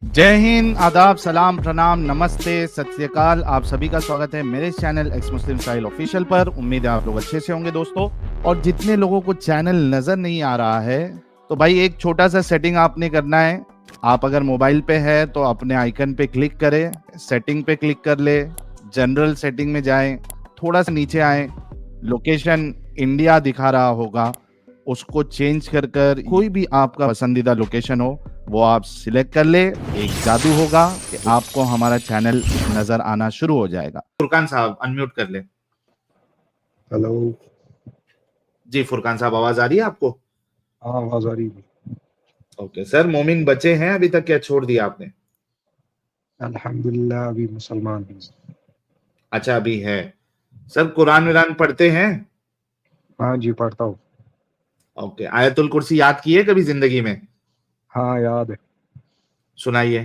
जय हिंद, आदाब, सलाम, प्रणाम, नमस्ते, सत श्री अकाल। आप सभी का स्वागत है मेरे चैनल एक्स मुस्लिम स्टाइल ऑफिशियल पर। उम्मीद है आप लोग अच्छे से होंगे दोस्तों। और जितने लोगों को चैनल नजर नहीं आ रहा है तो भाई एक छोटा सा सेटिंग आपने करना है। आप अगर मोबाइल पे है तो अपने आइकन पे क्लिक करें, सेटिंग पे क्लिक कर ले, जनरल सेटिंग में जाएं, थोड़ा सा नीचे आए, लोकेशन इंडिया दिखा रहा होगा, उसको चेंज कर कर कोई भी आपका पसंदीदा लोकेशन हो वो आप सिलेक्ट कर ले। एक जादू होगा कि आपको हमारा चैनल नजर आना शुरू हो जाएगा। फुरकान साहब अनम्यूट कर ले। हेलो जी फुरकान साहब, आवाज आ रही है आपको? हाँ, आवाज आ रही है। ओके सर, मोमिन बचे हैं अभी तक, क्या छोड़ दिया आपने? अल्हम्दुलिल्लाह अभी मुसलमान हूँ। अच्छा अभी है। सर कुरान विरान पढ़ते हैं? हाँ जी, पढ़ता हूँ। ओके, आयतुल कुर्सी याद की है कभी जिंदगी में? हाँ, याद है। सुनाइए।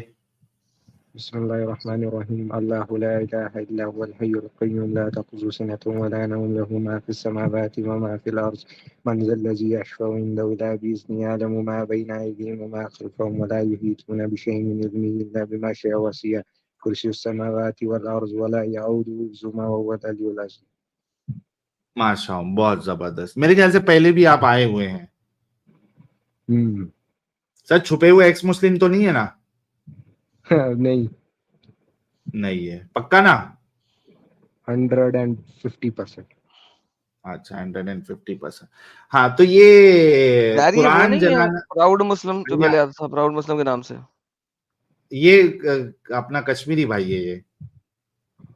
बिस्मिल्लाहिर्रहमानिर्रहीम। अल्लाहु ला इलाहा इल्ला हुवल हय्युल क़य्यूम ला तअख़ुज़ुहु सिनतुन व ला नौम लहु मा फ़िस समावाति व मा फ़िल अर्ज़ मन ज़ल्लज़ी यशफ़अु इंदहु इल्ला बिइज़्निहि यअलमु मा बैना अयदीहिम व मा ख़ल्फ़हुम व ला युहीतूना बिशैइन मिन इल्मिहि इल्ला बिमा शाअ वसिअ कुर्सियुस समावाति वल अर्ज़ व ला यऊदुहु हिफ़्ज़ुहुमा व हुवल अलियुल अज़ीम। माशाअल्लाह, बहुत जबरदस्त। मेरे ख्याल से पहले भी आप आए हुए हैं। सर छुपे हुए एक्स मुस्लिम तो नहीं है ना? नहीं, नहीं है पक्का ना? 150%। अच्छा 150%। हाँ तो ये यार ये वो कुरान नहीं है जलाना प्राउड मुस्लिम जो भैया, पहले आता था, प्राउड मुस्लिम के नाम से। ये अपना कश्मीरी भाई है ये।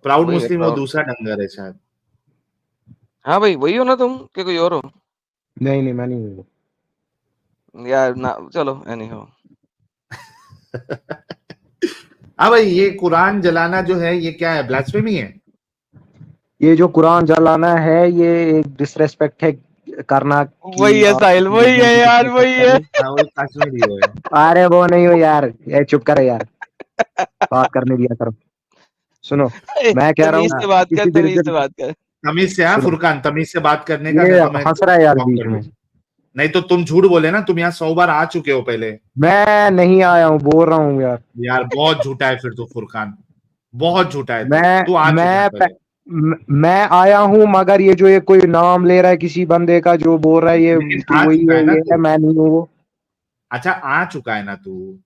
प्राउड वही है मुस्लिम वो प्राउड। दूसरा डंगर है शायद। हाँ भाई, वही हो ना तुम कि कोई और हो? नहीं नहीं, मैं नहीं हूँ। यार ना, चलो एनी हो। हाँ भाई, ये कुरान जलाना जो है ये क्या है, ब्लास्फेमी है? ये जो कुरान जलाना है ये एक डिसरेस्पेक्ट है करना कि वही है आप साहिल, किसी वही रिलीजन है की यार, डिसरेस्पेक्ट वही कर है। रहे हाँ वो कश्मीरी है। हो। अरे वो नहीं हो यार, ये चुप करे यार, बात करने दिया करो। सुनो, मैं कह रहा हूँ तमीज से बात कर, किसी भी तमीज से रिलीजन। बात कर। तमीज से, हाँ सुनो, फुरकान, तमीज से बात करने का ये नहीं तो मैं हंस रहा है यार ब्लॉक बीच कर में। दूंगा। नहीं तो तुम झूठ बोले ना, तुम यहाँ 100 बार आ चुके हो पहले। मैं नहीं आया हूँ, बोल रहा हूँ यार। यार बहुत झूठा है फिर तो फुरकान, बहुत झूठा है। तू मैं तू आ चुका है मैं प- पहले। मैं आया हूँ, मगर ये जो ये कोई नाम ले रहा है किसी बंदे का जो बोल रहा है ये लेकिन कि आ वही चुका है है ना ये है, तू। मैं नहीं हूँ वो। अच्छा आ चुका है ना तू।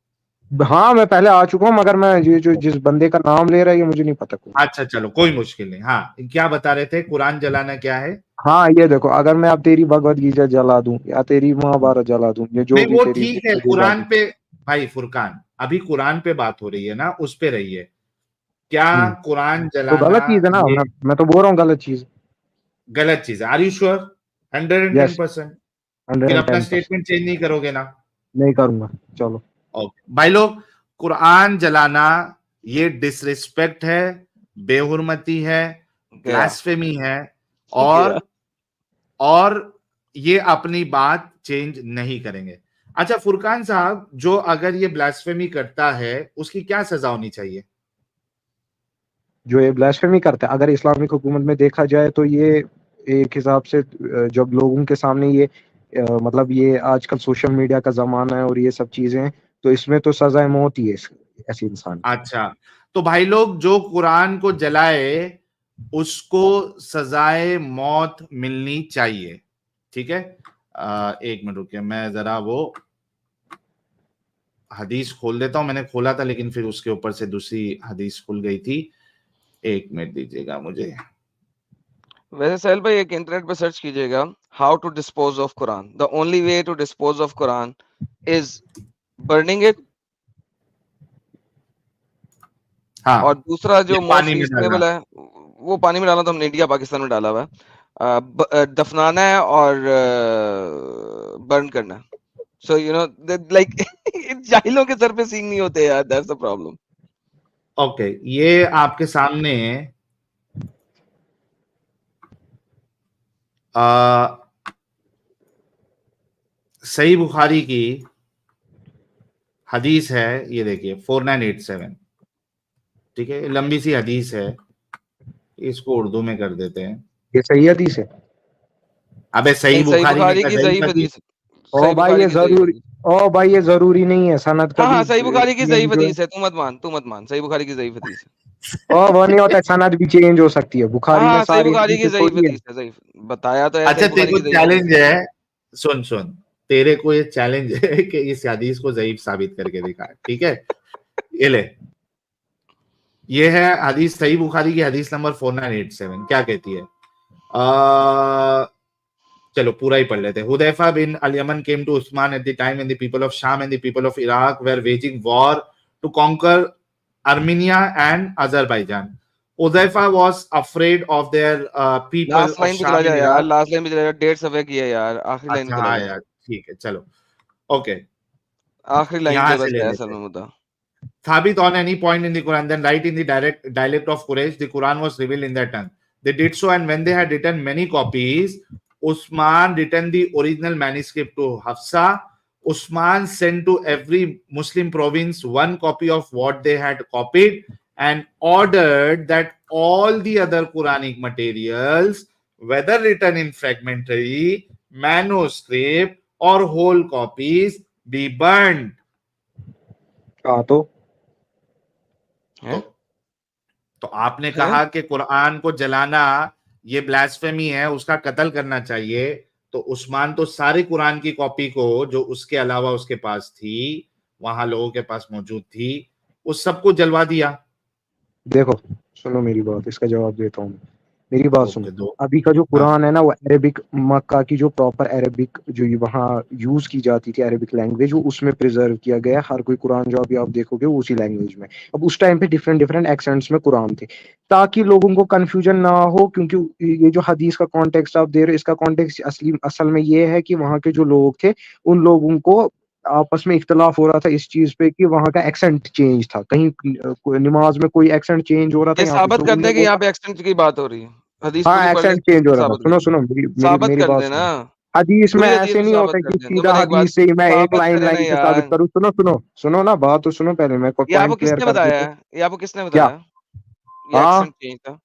हाँ, मैं पहले आ चुका हूँ, मगर मैं ये जो जिस बंदे का नाम ले रहा है ये मुझे नहीं पता कौन। अच्छा चलो कोई मुश्किल नहीं। हाँ क्या बता रहे थे, कुरान जलाना क्या है? हाँ, ये देखो, अगर मैं अब तेरी भगवत गीता जला दूं या तेरी महाभारत जला दूं, ये जो नहीं भी वो तेरी ठीक है, गीता कुरान की। पे। भाई फुरकान, अभी कुरान पे बात हो रही है ना, उस पे रही है। क्या कुरान तो जलाना गलत चीज है ना, ये मैं तो बोल रहा हूँ गलत चीज। गलत चीज है? Are you sure? 110%? यस, फिर अपना 110%। स्टेटमेंट चेंज नहीं करोगे ना? नहीं करूंगा, चलो। ओके भाई लोग, कुरान जलाना ये डिसरिस्पेक्ट है, बेहुरमती है, गया ब्लास्फेमी है। गया। और और ये अपनी बात चेंज नहीं करेंगे। अच्छा फुरकान साहब, जो अगर ये ब्लास्फेमी करता है उसकी क्या सजा होनी चाहिए? जो ये ब्लास्फेमी करता है, अगर इस्लामिक हुकूमत में देखा जाए तो ये एक हिसाब से जब लोगों के सामने ये मतलब ये आजकल सोशल मीडिया का जमाना है और ये सब चीजें हैं, तो इसमें तो सजाए मौत ही है ऐसे इंसान की। अच्छा तो भाई लोग, जो कुरान को जलाए उसको सजाए मौत मिलनी चाहिए, ठीक है? एक मिनट रुकिए, मैं जरा वो हदीस खोल देता हूं। मैंने खोला था लेकिन फिर उसके ऊपर से दूसरी हदीस खुल गई थी। एक मिनट दीजिएगा मुझे। वैसे साहिल भाई एक इंटरनेट पे सर्च कीजिएगा, how to dispose of Quran. The only way to dispose of Quran is burning it. और हाँ, दूसरा या जो मोस्ट पानी में डालना। रीजनेबल है, वो पानी में डालना तो हमने इंडिया पाकिस्तान में डाला हुआ है। दफनाना है और बर्न करना। सो यू नो लाइक जाहिलों के सर पे सींग नहीं होते यार, दैट्स द प्रॉब्लम। ओके, ये आपके सामने आ, सही बुखारी की हदीस है, ये देखिए 4987। ठीक है, लंबी सी हदीस है, इसको उर्दू में कर देते हैं। ये सही हदीस है। अबे सही नहीं, सही बुखारी में बुखारी का की सही ज़ईफ़ हदीस। हदीस, ओ सही भाई, बुखारी ये की ज़ईफ़ जरूरी, हदीस। ओ भाई ये जरूरी नहीं है, सनद का हाँ भी हाँ, सही बुखारी की चेंज ज़ईफ़ जो है। हदीस है, तू मत मान, सही बुखारी की ज़ईफ़ हदीस है। ओ वो नहीं होता, सनद भी चेंज हो सकती है, हाँ बुखारी में हाँ, सही सारी बुखारी की हदीसें ज़ईफ़ थोड़ी है। हदीस है, ज़ईफ़ बताया तो है, अच्छा सही बुखारी तेरे को की ज़ईफ़ हदीस चैलेंज है। है, सुन सुन, तेरे को ये चैलेंज है कि इस हदीस को ज़ईफ साबित करके दिखा, ठीक है? ये ले, ये है हदीस सही बुखारी की हदीस नंबर 4987, क्या कहती है? चलो पूरा ही पढ़ लेते हैं। Hudaifa bin al Yaman came to Uthman at the time when the people of Sham and the people of Iraq were waging war to conquer Armenia and Azerbaijan. Hudaifa was afraid of their people last of line पे चला शाम जा इन यार, Iraq. Last line पे चला जा, डेढ़ सफ़े की है यार, आखिरी लाइन पे अच्छा चला हाँ जा। यार, ठीक है चलो, ओके, आखिरी लाइन यहां पे से बस ले है लेते असल हैं। में मुद्दा। Thabit on any point in the Quran, then write in the direct dialect of Quraysh. The Quran was revealed in their tongue. They did so, and when they had written many copies, Usman written the original manuscript to Hafsa. Usman sent to every Muslim province one copy of what they had copied and ordered that all the other Quranic materials, whether written in fragmentary, manuscript, or whole copies, be burned. हाँ तो तो है तो आपने है कहा कि कुरान को जलाना ये ब्लास्फेमी है, उसका कत्ल करना चाहिए। तो उस्मान तो सारे कुरान की कॉपी को जो उसके अलावा उसके पास थी, वहां लोगों के पास मौजूद थी, उस सबको जलवा दिया। देखो, सुनो मेरी बात, इसका जवाब देता हूँ मैं। मेरी बात सुनो। ओके दो। अभी का जो हाँ कुरान है ना, वो अरेबिक, मक्का की जो प्रॉपर अरेबिक जो ये वहाँ यूज की जाती थी अरेबिक लैंग्वेज, वो उसमें प्रिजर्व किया गया है। हर कोई कुरान जो अभी आप देखोगे वो उसी लैंग्वेज में। अब उस टाइम पे डिफरेंट डिफरेंट एक्सेंट्स में कुरान थे, ताकि लोगों को कंफ्यूजन ना हो। क्योंकि ये जो हदीस का कॉन्टेक्स्ट आप दे रहे हो, इसका कॉन्टेक्स्ट असली असल में ये है कि वहाँ के जो लोग थे, उन लोगों को आपस में इख्तलाफ हो रहा था इस चीज पे कि वहाँ का एक्सेंट चेंज था। कहीं नमाज में कोई एक्सेंट चेंज हो रहा था, ये यहाँ पे साबित तो कर उनने दे कि यहाँ बोला। पे एक्सटेंट की बात हो रही है। हदीस हाँ पूरी पढ़ ले, एक्सेंट चेंज हो रहा था। साबित सुनो कर, सुनो, मेरी मेरी साबित मेरी कर बात देना, सुनो। हदीस में पूरी हदीस ऐसे को नहीं साबित होता कर कि दे। तो सीधा फिर एक बात हदीस से ही मैं एक साबित लाइन करे ना लाइन से साबित यार, करूँ। सुनो सुनो सुनो ना, बात तो सुनो पहले, मैं ये आपको पॉइंट क्लियर किसने कर बताया देता हूँ। है? ये आपको किसने क्या? बताया? ये हाँ एक्सेंट चेंज था,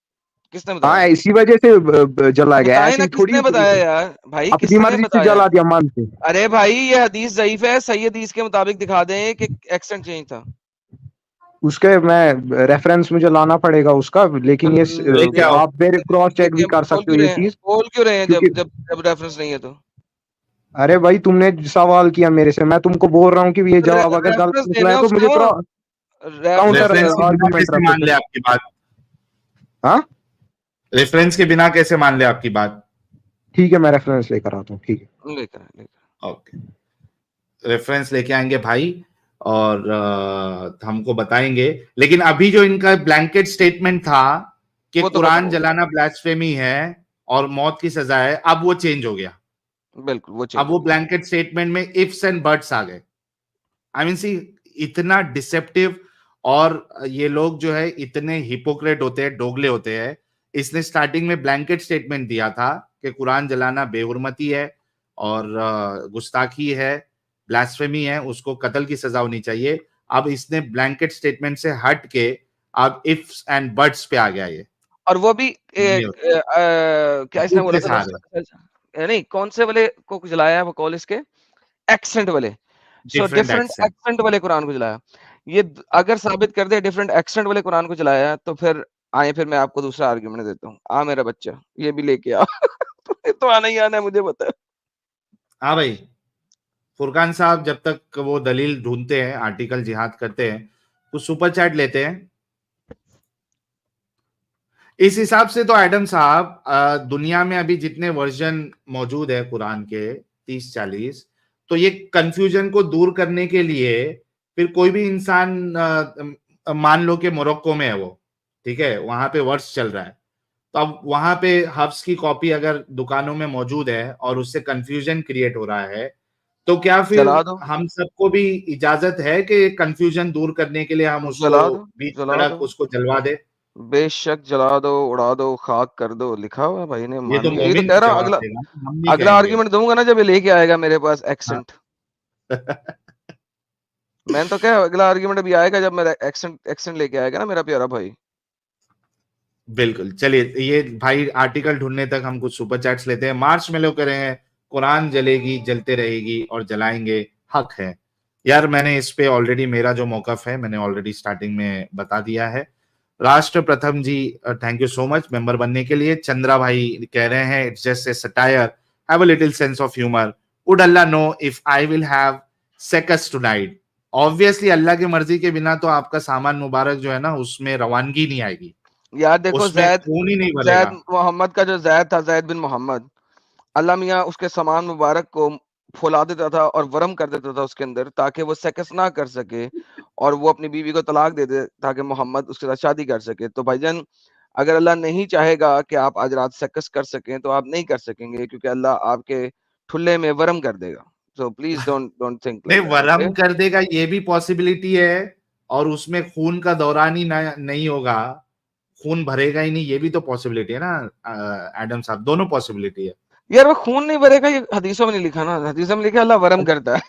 किसने बताया? हाँ, इसी वजह से जला तो गया, बताए ऐसे ना ही थोड़ी किसने बताया यार, भाई अपनी किसने मर्जी से बताया? जला दिया मन से। अरे भाई ये हदीस ज़ईफ है, सही हदीस के मुताबिक दिखा दें कि एक्सेंट चेंज था। उसके मैं रेफरेंस मुझे लाना पड़ेगा उसका, लेकिन ये लेके आओ। आप मेरे क्रॉस चेक भी कर बोल सकते हो क्यों ये रहे हैं, चीज। बोल क्यों रहे हैं क्योंकि जब जब जब रेफरेंस नहीं है तो? अरे भाई, तुमने सवाल किया मेरे से, मैं तुमको बोल रहा हूँ कि ये जवाब अगर गलत रेफरेंस निकला देने है तो मुझे उसको, काउंटर रेफरेंस रेफरेंस के बिना आर्गुमेंट कैसे रखो मान फिर। ले आपकी बात? हाँ रेफरेंस के बिना कैसे मान ले आपकी बात? ठीक है, मैं रेफरेंस लेकर आता हूँ, ठीक है। लेकर लेकर ओके, रेफरेंस लेके आएंगे भाई, और हमको बताएंगे। लेकिन अभी जो इनका ब्लैंकेट स्टेटमेंट था कि वो तो खत्म कुरान हो जलाना ब्लास्फेमी है और मौत की सजा है, अब वो चेंज हो गया। गया, बिल्कुल वो अब चेंज वो हो गया। ब्लैंकेट स्टेटमेंट में इफ्स एंड बट्स आ गए। आई मीन सी, इतना डिसेप्टिव, और ये लोग जो है इतने हिपोक्रेट होते हैं, डोगले होते हैं। इसने स्टार्टिंग में ब्लैंकेट स्टेटमेंट दिया था कि कुरान जलाना बेहुरमती है और गुस्ताखी है, ब्लास्फेमी है, उसको कत्ल की सजा होनी चाहिए। अब इसने ब्लैंकेट स्टेटमेंट से हट के अब इफ्स एंड बट्स पे आ गया ये। और वो भी क्या इसने बोला के था सहारे, नहीं, कौन से वाले को जलाया है वो कॉल इसके, एक्सेंट वाले। So different different accent. Accent वाले कुरान को जलाया। ये अगर साबित कर दे डिफरेंट एक्सेंट वाले कुरान को जलाया, तो फिर आए, फिर मैं आपको दूसरा आर्गुमेंट देता हूँ। आ मेरा बच्चा, ये भी लेके आ। तुम्हें तो आना ही आना है, मुझे पता है। हाँ भाई, फुरकान साहब जब तक वो दलील ढूंढते हैं, आर्टिकल जिहाद करते हैं, कुछ सुपर चैट लेते हैं। इस हिसाब से तो एडम साहब, दुनिया में अभी जितने वर्जन मौजूद है कुरान के, 30-40, तो ये कंफ्यूजन को दूर करने के लिए फिर कोई भी इंसान, मान लो कि मोरक्को में है वो, ठीक है, वहां पे वर्ष चल रहा है, तो अब वहां पे हफ्स की कॉपी अगर दुकानों में मौजूद है और उससे कंफ्यूजन क्रिएट हो रहा है, तो क्या फिर जला दो, हम सबको भी इजाजत है कि कंफ्यूजन दूर करने के लिए हम उसको जला दो, बीच जला सड़क दो, उसको जलवा दे? बेशक जला दो, उड़ा दो, खाक कर दो, लिखा हुआ है भाई ने, ये तो मान लिया। ये तो मोमिन कह रहा हूँ, जवाब अगला देगा, हम नहीं अगला कहेंगे। आर्गुमेंट दूंगा ना जब ये लेके आएगा मेरे पास हाँ। एक्सेंट। मैंने तो क्या, अगला आर्गुमेंट अभी आएगा जब मेरा एक्सेंट एक्सेंट लेके आएगा ना मेरा प्यारा भाई। बिल्कुल, चलिए ये भाई आर्टिकल ढूंढने तक हम कुछ सुपर चैट्स लेते हैं। मार्च में लोग कह रहे हैं कुरान जलेगी, जलते रहेगी और जलाएंगे, हक है। यार मैंने इस पे ऑलरेडी मेरा जो मौकफ है मैंने ऑलरेडी स्टार्टिंग में बता दिया है। Rashtra Pratham ji thank you so much member बनने के लिए। चंद्रा भाई कह रहे हैं it's just a satire, have a little sense of humour, would Allah know if I will have sex tonight. Obviously Allah की मर्जी के बिना तो आपका सामान मुबारक जो है ना उसमें रवानगी नहीं आएगी, यार देखो उसमें खून ही नहीं भरेगा। जैद मोहम्मद का जो जैद था, जैद बिन मोहम्मद, अल्लाह मियाँ उसके सामान मुबारक को फुला देता था और वरम कर देता था उसके अंदर, ताकि वो सेकस ना कर सके और वो अपनी बीवी को तलाक दे दे ताकि मोहम्मद उसके साथ शादी कर सके। तो भाईजान अगर अल्लाह नहीं चाहेगा कि आप आज रात सेकस कर सकें तो आप नहीं कर सकेंगे, क्योंकि अल्लाह आपके ठुल्ले में वरम कर देगा। सो प्लीज डोंट थिंक नहीं लाइक दैट, वरम ओके? कर देगा ये भी पॉसिबिलिटी है, और उसमें खून का दौरान ही नहीं होगा, खून भरेगा ही नहीं, ये भी तो पॉसिबिलिटी है ना एडम साहब, दोनों पॉसिबिलिटी है। यार वो खून नहीं भरेगा, ये हदीसों में नहीं लिखा ना, हदीसों में लिखा अल्लाह वरम करता है।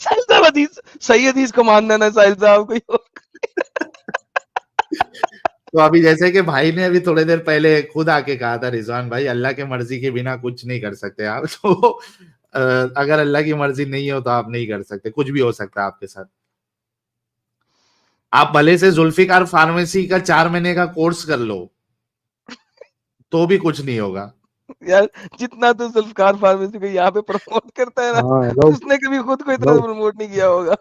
साहिल साहब हदीस, सही हदीस को मानना ना साहिल साहब को। तो अभी जैसे कि भाई ने अभी थोड़ी देर पहले खुद आके कहा था रिजवान भाई अल्लाह के मर्जी के बिना कुछ नहीं कर सकते आप, तो अगर अल्लाह की मर्जी नहीं हो तो आप नहीं कर सकते, कुछ भी हो सकता है आपके साथ। आप भले से जुल्फिकार फार्मेसी का 4 महीने का कोर्स कर लो तो भी कुछ नहीं होगा। यार जितना तो जुल्फकार फार्मेसी को यहाँ पे प्रमोट करता है ना, हाँ हेलो उसने कभी खुद को इतना हेलो प्रमोट नहीं किया होगा।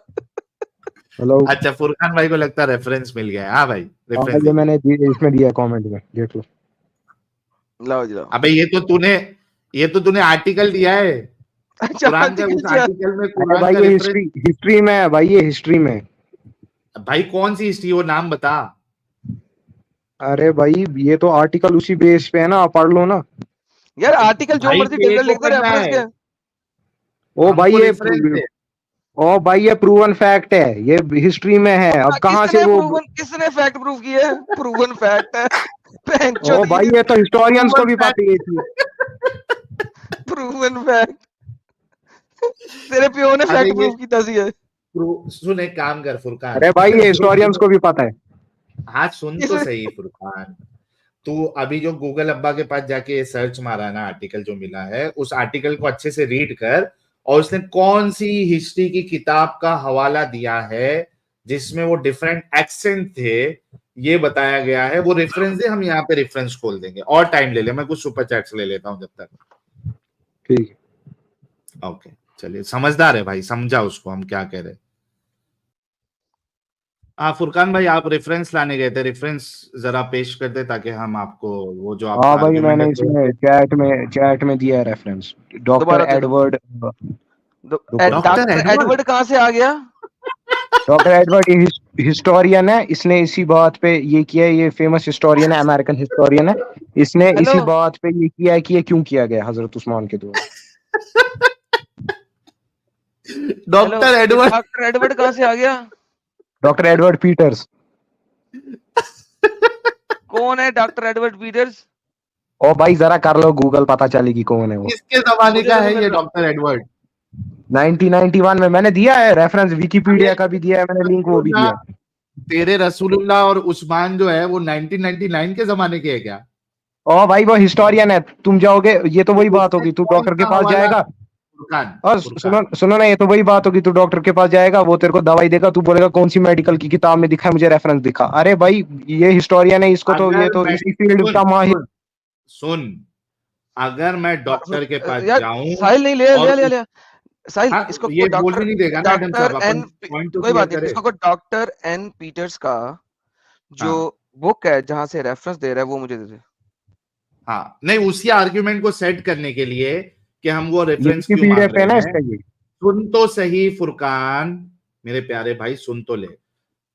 हेलो। अच्छा फुरकान भाई को लगता है रेफरेंस मिल गया है। हाँ भाई हाँ रेफरेंस ये दीजिए। मैंने इसमें दिया कमेंट में, देख लो। लाओ जी लाओ। अबे ये तो तूने आर्टिकल दिया है अच्छा कुरान का, आर्टिकल उस क्या? आर्टिकल में अरे कुरान भाई का ये रेफरेंस। हिस्ट्री में है भाई, ये हिस्ट्री में। भाई कौन सी हिस्ट्री, वो नाम बता। अरे भाई ये तो आर्टिकल उसी बेस पे है ना, आप पढ़ लो ना। यार आर्टिकल जो भाई मर्जी तेरे टेबल को लिख दे, पढ़ना रेफरेंस है, क्या है? ओ भाई हमको ये रेफरेंस दे। ओ भाई ये प्रूवन फैक्ट है, ये हिस्ट्री में है। अब कहाँ से वो किसने फैक्ट प्रूव किया है? प्रूवन फैक्ट है। ओ भाई ये तो हिस्टोरियंस को भी पता है ये चीज। Proven fact. तेरे पियो ने अरे फैक्ट ये प्रूव किया सी है। सुन एक काम कर फुरकान, अरे भाई ये हिस्टोरियंस को भी पता है। हाँ सुन तो किसने? सही फुरकान, तू अभी जो गूगल अब्बा के पास जाके सर्च मारा ना, आर्टिकल जो मिला है उस आर्टिकल को अच्छे से रीड कर, और उसने कौन सी हिस्ट्री की किताब का हवाला दिया है जिसमें वो डिफरेंट एक्सेंट थे ये बताया गया है, वो रेफरेंस दे, हम यहाँ पे रेफरेंस खोल देंगे। और टाइम ले ले, मैं कुछ सुपर चैट्स ले लेता हूँ जब तक। ठीक है। ओके चलिए, समझदार है भाई, समझा उसको हम क्या कह रहे। हाँ फुरकान भाई आप रेफरेंस लाने गए थे, रेफरेंस जरा पेश कर दे ताकि हम आपको वो जो आपका हाँ भाई आर्ग्यूमेंट मैंने है इसमें चैट में दिया है रेफरेंस। डॉक्टर दोबारा दे दो। Edward. Doctor doctor Edward. Edward कहाँ से आ गया? डॉक्टर एडवर्ड हिस्टोरियन है, इसने इसी बात पे ये किया है, ये फेमस हिस्टोरियन है, अमेरिकन हिस्टोरियन है। इसने हेलो इसी बात पे ये किया है कि ये क्यों किया गया हजरत उस्मान के दौर। Hello, doctor Edward. Doctor Edward कहाँ से आ गया? Doctor Edward Peters. कौन है डॉक्टर एडवर्ड पीटर्स? ओ भाई जरा कर लो गूगल, पता चलेगी कौन है वो। किसके जमाने मुझे का तो है नहीं ये मिल रहा। Doctor Edward? 1991 में मैंने दिया है रेफरेंस, विकिपीडिया अरे का भी दिया है मैंने, लिंक वो भी ना, दिया है। तेरे रसूलुल्लाह और उस्मान जो है वो 1999 के जमाने के है क्या? ओ भाई वो हिस्टोरियन है, तुम जाओगे ये तो वही बात उसने होगी, तू कौन डॉक्टर के सा पास हवाला? जाएगा फुरकान और फुरकान सुनो सुनो ना, ये तो वही बात होगी, तू डॉक्टर के पास जाएगा, वो तेरे को दवाई देगा, तू बोलेगा कौन सी मेडिकल की किताब में दिखा है, मुझे रेफरेंस दिखा। अरे भाई ये हिस्टोरियन है, इसको तो ये अगर तो मैं इसी फील्ड सुन का माहिर। सुन सुन अगर मैं डॉक्टर के पास यार जाऊं साहिल नहीं ले और ले ले साहिल, हाँ इसको ये को बोल भी नहीं देगा ना एडम साहब, अपन पॉइंट तो कोई क्लियर बात नहीं, करे। इसको डॉक्टर एन पीटर्स का जो हाँ बुक है जहां से रेफरेंस दे रहा है वो मुझे दे दे। हाँ नहीं, उसी आर्ग्यूमेंट को सेट करने के लिए कि हम वो ये रेफरेंस क्यों विकिपीडिया मान पे है ना रहे हैं, इसका ये। सुन तो सही फुरकान, मेरे प्यारे भाई सुन तो ले।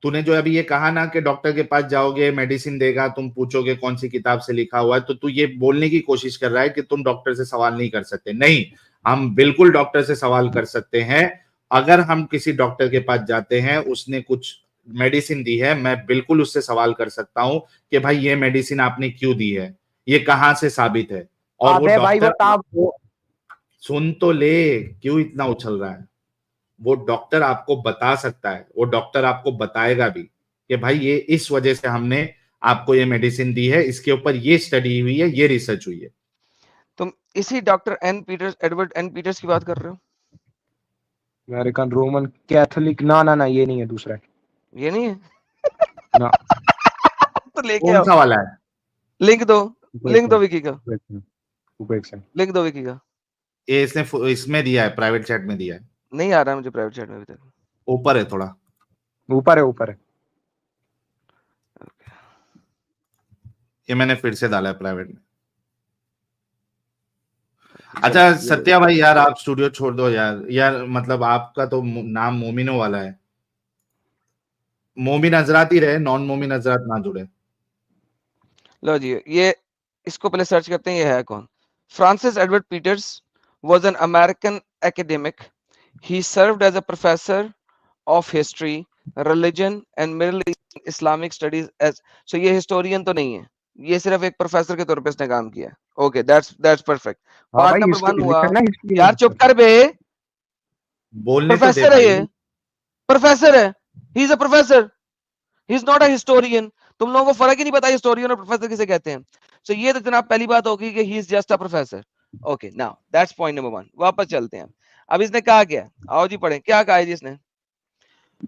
तूने जो अभी ये कहा ना कि डॉक्टर के पास जाओगे मेडिसिन देगा, तुम पूछोगे कौन सी किताब से लिखा हुआ है, तो तू ये बोलने की कोशिश कर रहा है कि तुम डॉक्टर से सवाल नहीं कर सकते। नहीं, हम बिल्कुल डॉक्टर से सवाल कर सकते हैं। अगर हम किसी डॉक्टर के पास जाते हैं, उसने कुछ मेडिसिन दी है, मैं बिल्कुल उससे सवाल कर सकता हूं कि भाई ये मेडिसिन आपने क्यों दी है, ये कहां से साबित है, और वो अबे भाई वो डॉक्टर ताब सुन तो ले, क्यों इतना उछल रहा है, वो डॉक्टर आपको बता सकता है, वो डॉक्टर आपको बताएगा भी कि भाई ये इस वजह से हमने आपको ये मेडिसिन दी है, इसके ऊपर ये स्टडी हुई है, ये रिसर्च हुई है। तुम इसी doctor N Peters, Edward N Peters की बात कर रहे हो? अमेरिकन रोमन कैथोलिक, ना ना ना, ये नहीं है, दूसरा है। ये नहीं है? ना। तो लेके कौन आओ, सा वाला है? लिंक दो, लिंक दो उपेक्षण, विकी का, उपेक्षण। लिंक दो विकी का। ये इसने इसमें दिया है, प्राइवेट चैट में दिया है। नहीं आ रहा मुझे प्राइवेट चैट में अभी तक। ऊपर है थोड़ा, ऊपर है, ऊपर है। ये मैंने फिर से डाला है प्राइवेट में। अच्छा सत्या भाई यार, आप स्टूडियो छोड़ दो यार। यार मतलब आपका तो नाम मोमिनो वाला है, मोमिन हजरात ही रहे, नॉन मोमिन हजरात ना जुड़े। लो जी, ये इसको पहले सर्च करते हैं, ये है कौन? Francis Edward Peters was an American academic. He served as a professor of history, religion and Middle Eastern Islamic studies as, so ये historian तो नहीं है, ये सिर्फ एक प्रोफेसर के तौर पे इसने काम किया है। Okay, that's perfect। हाँ पार्ट भाई, नंबर इसको 1 हुआ। लिखा है ना हिस्ट्री में। यार चुप कर बे, बोलने तो दे प्रोफेसर है भाई। ये, प्रोफेसर है, he is a professor, he is not a historian. तुम लोगों को फर्क ही नहीं पता हिस्टोरियन और प्रोफेसर किसे कहते हैं। सो ये तो जनाब पहली बात होगी कि he is just a professor. Okay, now that's point number 1। वापस चलते हैं। अब इसने कहा क्या, आओ जी पढ़ें, क्या कहा है जी इसने?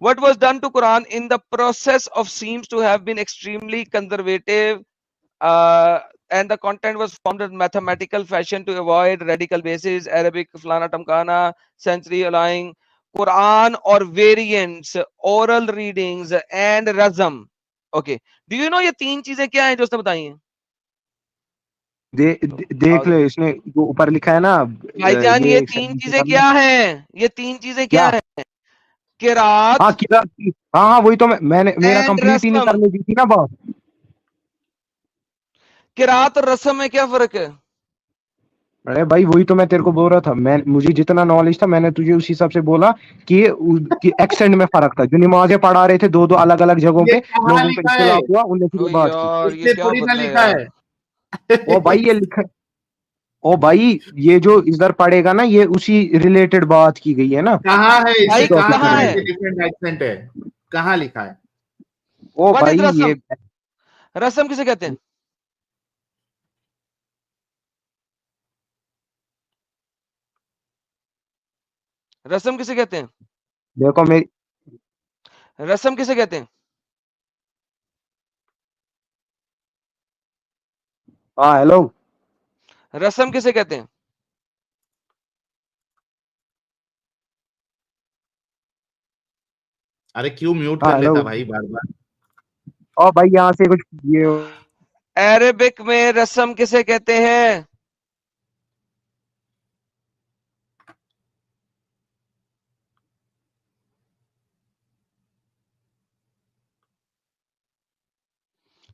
What was done to Quran in the process of seems to have been extremely conservative, and the content was formed in mathematical fashion to avoid radical bases, Arabic, flana tamkana, century allowing Quran or variants, oral readings and razm. Okay, do you know ये तीन चीजें क्या हैं जो उसने बताई हैं? देख ले, इसने जो ऊपर लिखा है ना, भाईजान ये ये एक तीन सेकंड चीजें निकालना। क्या हैं? ये तीन चीजें क्या क्या? हैं? किरात हाँ किरात की, हाँ हाँ वही तो मैंने मेरा एंड कंप्लीट ही नहीं रस्म। करने दी थी ना बात। किरात और रस्म में क्या फर्क है? अरे भाई वही तो मैं तेरे को बोल रहा था, मैं मुझे जितना नॉलेज था मैंने तुझे उसी हिसाब से बोला कि एक्सेंट में फर्क था। जो नमाजें पढ़ा रहे थे दो दो अलग अलग जगहों ये पे, कहाँ लोगों को लिखा है? इख्तिलाफ हुआ, उनने फिर ओ ये बात की। यार ये इससे क्या थोड़ी ना बंदा है लिखा यार। है। ओ भाई ये लिखा, ओ भाई ये जो इधर पड़ेगा ना, ये उसी रिलेटेड बात की गई है ना। कहाँ है? भाई इससे इस कहाँ टॉपिक कहाँ लिखा है है? कि डिफरेंट एक्सेंट है? कहाँ लिखा है? ओ व्हाट भाई इज रस्म? ये, रस्म किसे कहते हैं? रस्म किसे कहते हैं? देखो मेरी, रस्म किसे कहते हैं? हाँ हेलो, रस्म किसे कहते हैं? अरे क्यों म्यूट हाँ कर हेलो। लेता भाई बार बार? ओ भाई यहाँ से कुछ ये, अरेबिक में रस्म किसे कहते हैं?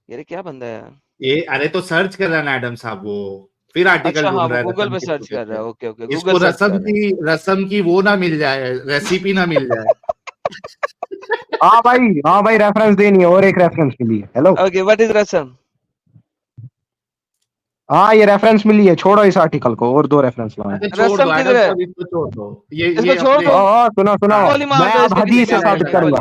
यार क्या बंदा है यार। ये अरे तो सर्च कर रहा है ना एडम साहब, वो फिर आर्टिकल अच्छा हाँ, ढूंढ वो रहा है गूगल रसम पे किसको सर्च कर कहते रहा हैं। है। ओके ओके, गूगल इसको सर्च कर रहा है। रसम की वो ना मिल जाए, रेसिपी ना मिल जाए। हाँ भाई रेफरेंस देनी है, और एक रेफरेंस मिली है। हेलो, ओके, व्हाट इज रस्म? हाँ ये रेफरेंस मिली है, छोड़ो इस आर्टिकल को, और दो रेफरेंस लाए। अच्छा छोड़ दो रस्म एडम किधर है? साहब, इसको छोड़ दो। इसको ये छोड़ अपने दो। सुनो सुनो, हाँ, गोली मार मैं दो अब इसको, किसी हदीस से क्या साबित रहेगा। करूंगा।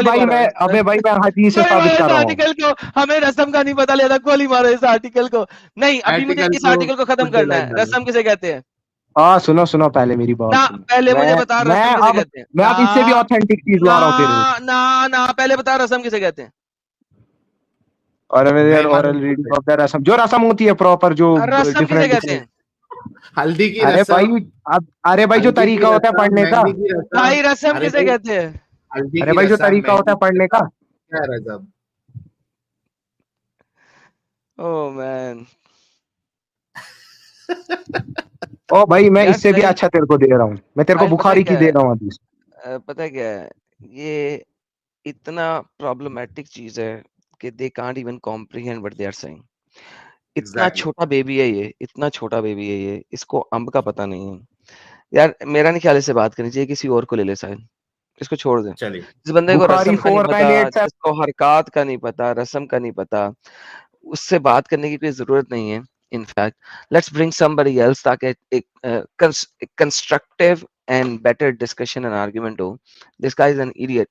गोली मारो। अबे भाई मैं हदीस से गोली साबित मारो कर इस रहा हूँ। आर्टिकल को, हमें रस्म का नहीं पता लेता। गोली मारो इस आर्टिकल को। नहीं, अभी मुझे आर्टिकल इस को आर्टिकल को खत्म कुछ दे करना लाइन है। डालो। रस्म किसे कहते हैं? हाँ सुनो पहले मेरी बात ना, सुनो। पहले मुझे बता मैं रस्म किसे अब कहते हैं। मैं ना अब इससे भी ऑथेंटिक चीज ला ना रहा हूँ तेरे लिए। ना, पहले बता रस्म किसे कहते हैं। और मेरे बेईमानों ओरल को रीडिंग बोलते ऑफ द रसम, जो रसम होती है प्रॉपर, जो रस्म किसे डिफरेंट कहते डिफरेंट। हैं? हैं। हल्दी की अरे भाई, रस्म, अब अरे भाई जो हल्दी की तरीका होता है रस्म, पढ़ने का, मेहंदी की रस्म। भाई रस्म अरे किसे भाई, कहते हैं? हल्दी अरे की भाई जो रस्म, तरीका होता मेहंदी है की पढ़ने का। रस्म, क्या रस्म? Oh man. ओ भाई मैं यार इससे भी सही। अच्छा तेरे को दे रहा हूँ, मैं तेरे को भाई पता है बुखारी की क्या दे है, रहा हूँ हदीस। पता है क्या है, ये इतना प्रॉब्लमेटिक चीज है कि they can't even comprehend what they are saying. इतना एग्जैक्टली। छोटा बेबी है ये, इतना छोटा बेबी है ये, इसको अंब का पता नहीं है। यार मेरा नहीं ख्याल, इससे बात करनी चाहिए, किसी और को ले ले साहिल। इसको छोड़ दे। चलिए जिस बंदे को बुखारी रस्म का नहीं पता, 4987। जिसको हरकत का नहीं पता, रस्म का नहीं पता, उससे बात करने की कोई जरूरत नहीं है। In fact let's bring somebody else, ताकि एक constructive and better discussion and argument हो। This guy is an idiot.